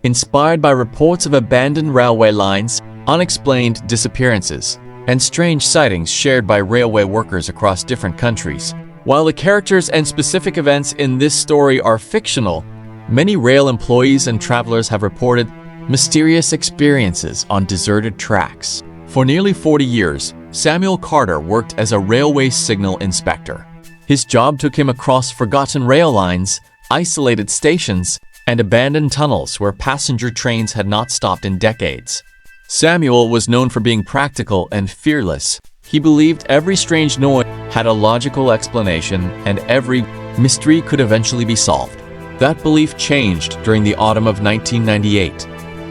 inspired by reports of abandoned railway lines, unexplained disappearances, and strange sightings shared by railway workers across different countries. While the characters and specific events in this story are fictional, many rail employees and travelers have reported mysterious experiences on deserted tracks. For nearly 40 years, Samuel Carter worked as a railway signal inspector. His job took him across forgotten rail lines, isolated stations, and abandoned tunnels where passenger trains had not stopped in decades. Samuel was known for being practical and fearless. He believed every strange noise had a logical explanation and every mystery could eventually be solved. That belief changed during the autumn of 1998.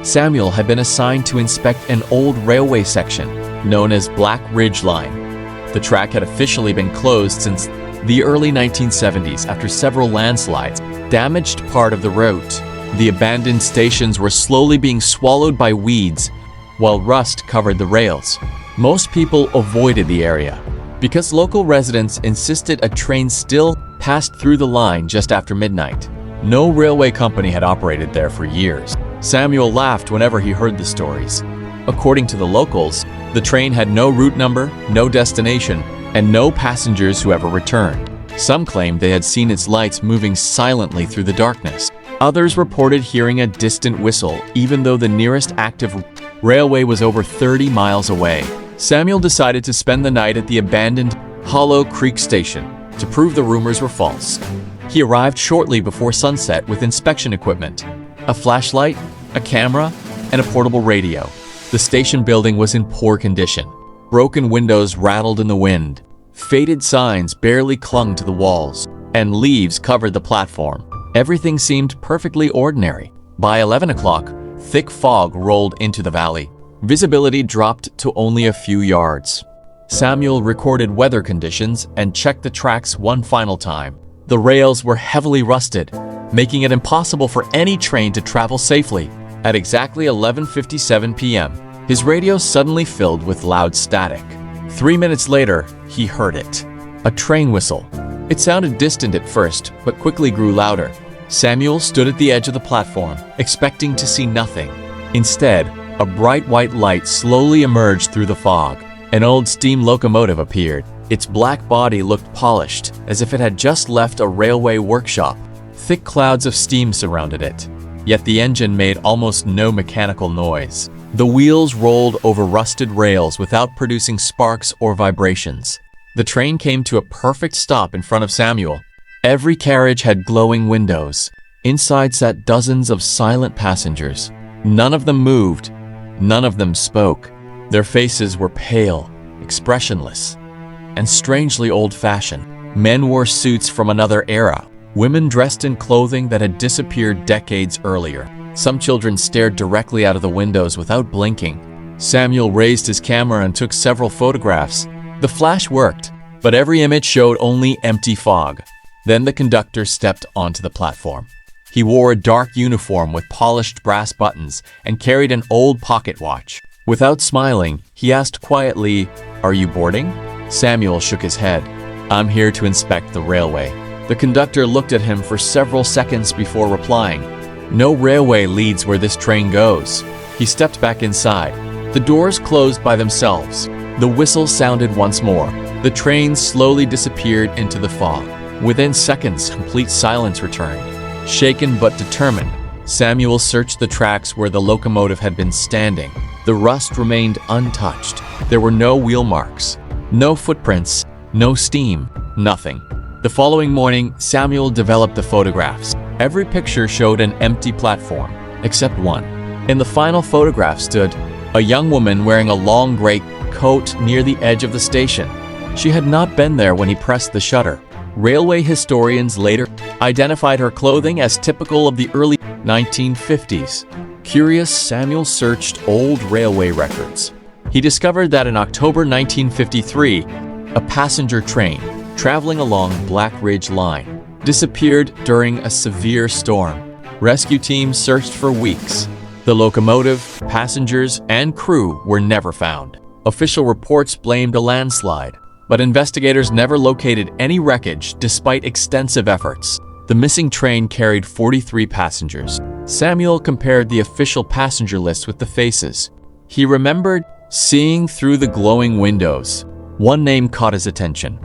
Samuel had been assigned to inspect an old railway section known as Black Ridge Line. The track had officially been closed since the early 1970s after several landslides damaged part of the route. The abandoned stations were slowly being swallowed by weeds while rust covered the rails. Most people avoided the area because local residents insisted a train still passed through the line just after midnight. No railway company had operated there for years. Samuel laughed whenever he heard the stories. According to the locals, the train had no route number, no destination, and no passengers who ever returned. Some claimed they had seen its lights moving silently through the darkness. Others reported hearing a distant whistle, even though the nearest active railway was over 30 miles away. Samuel decided to spend the night at the abandoned Hollow Creek station to prove the rumors were false. He arrived shortly before sunset with inspection equipment, a flashlight, a camera, and a portable radio. The station building was in poor condition. Broken windows rattled in the wind. Faded signs barely clung to the walls, and leaves covered the platform. Everything seemed perfectly ordinary. By 11 o'clock, thick fog rolled into the valley. Visibility dropped to only a few yards. Samuel recorded weather conditions and checked the tracks one final time. The rails were heavily rusted, making it impossible for any train to travel safely. At exactly 11:57 p.m., his radio suddenly filled with loud static. 3 minutes later, he heard it. A train whistle. It sounded distant at first, but quickly grew louder. Samuel stood at the edge of the platform, expecting to see nothing. Instead, a bright white light slowly emerged through the fog. An old steam locomotive appeared. Its black body looked polished, as if it had just left a railway workshop. Thick clouds of steam surrounded it, yet the engine made almost no mechanical noise. The wheels rolled over rusted rails without producing sparks or vibrations. The train came to a perfect stop in front of Samuel. Every carriage had glowing windows. Inside sat dozens of silent passengers. None of them moved. None of them spoke. Their faces were pale, expressionless, and strangely old-fashioned. Men wore suits from another era. Women dressed in clothing that had disappeared decades earlier. Some children stared directly out of the windows without blinking. Samuel raised his camera and took several photographs. The flash worked, but every image showed only empty fog. Then the conductor stepped onto the platform. He wore a dark uniform with polished brass buttons and carried an old pocket watch. Without smiling, he asked quietly, "Are you boarding?" Samuel shook his head. "I'm here to inspect the railway." The conductor looked at him for several seconds before replying, "No railway leads where this train goes." He stepped back inside. The doors closed by themselves. The whistle sounded once more. The train slowly disappeared into the fog. Within seconds, complete silence returned. Shaken but determined, Samuel searched the tracks where the locomotive had been standing. The rust remained untouched. There were no wheel marks, no footprints, no steam, nothing. The following morning, Samuel developed the photographs. Every picture showed an empty platform, except one. In the final photograph stood a young woman wearing a long gray coat near the edge of the station. She had not been there when he pressed the shutter. Railway historians later identified her clothing as typical of the early 1950s. Curious, Samuel searched old railway records. He discovered that in October 1953, a passenger train traveling along Black Ridge Line disappeared during a severe storm. Rescue teams searched for weeks. The locomotive, passengers, and crew were never found. Official reports blamed a landslide, but investigators never located any wreckage despite extensive efforts. The missing train carried 43 passengers. Samuel compared the official passenger list with the faces. He remembered seeing through the glowing windows. One name caught his attention: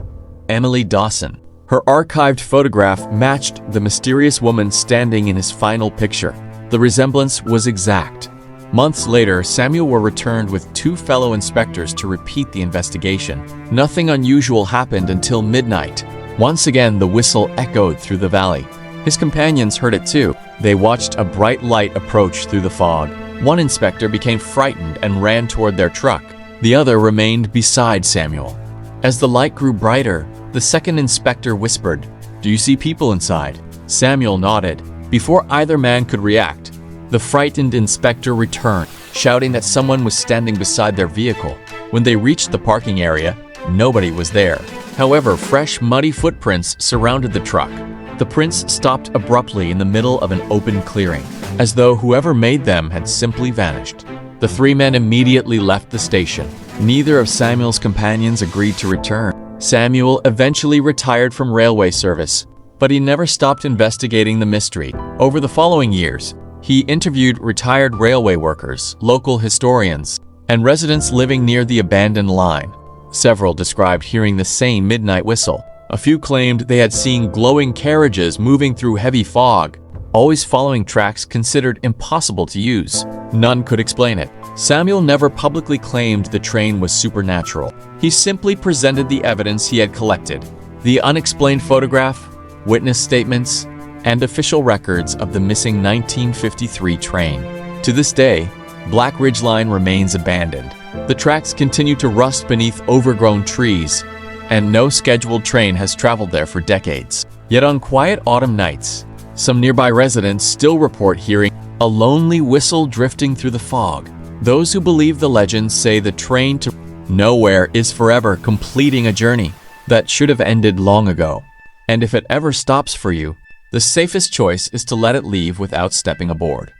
Emily Dawson. Her archived photograph matched the mysterious woman standing in his final picture. The resemblance was exact. Months later, Samuel were returned with 2 fellow inspectors to repeat the investigation. Nothing unusual happened until midnight. Once again, the whistle echoed through the valley. His companions heard it too. They watched a bright light approach through the fog. One inspector became frightened and ran toward their truck. The other remained beside Samuel. As the light grew brighter, the second inspector whispered, "Do you see people inside?" Samuel nodded. Before either man could react, the frightened inspector returned, shouting that someone was standing beside their vehicle. When they reached the parking area, nobody was there. However, fresh, muddy footprints surrounded the truck. The prints stopped abruptly in the middle of an open clearing, as though whoever made them had simply vanished. The 3 men immediately left the station. Neither of Samuel's companions agreed to return. Samuel eventually retired from railway service, but he never stopped investigating the mystery. Over the following years, he interviewed retired railway workers, local historians, and residents living near the abandoned line. Several described hearing the same midnight whistle. A few claimed they had seen glowing carriages moving through heavy fog, always following tracks considered impossible to use. None could explain it. Samuel never publicly claimed the train was supernatural. He simply presented the evidence he had collected: the unexplained photograph, witness statements, and official records of the missing 1953 train. To this day, Black Ridge Line remains abandoned. The tracks continue to rust beneath overgrown trees, and no scheduled train has traveled there for decades. Yet on quiet autumn nights, some nearby residents still report hearing a lonely whistle drifting through the fog. Those who believe the legends say the train to nowhere is forever completing a journey that should have ended long ago. And if it ever stops for you, the safest choice is to let it leave without stepping aboard.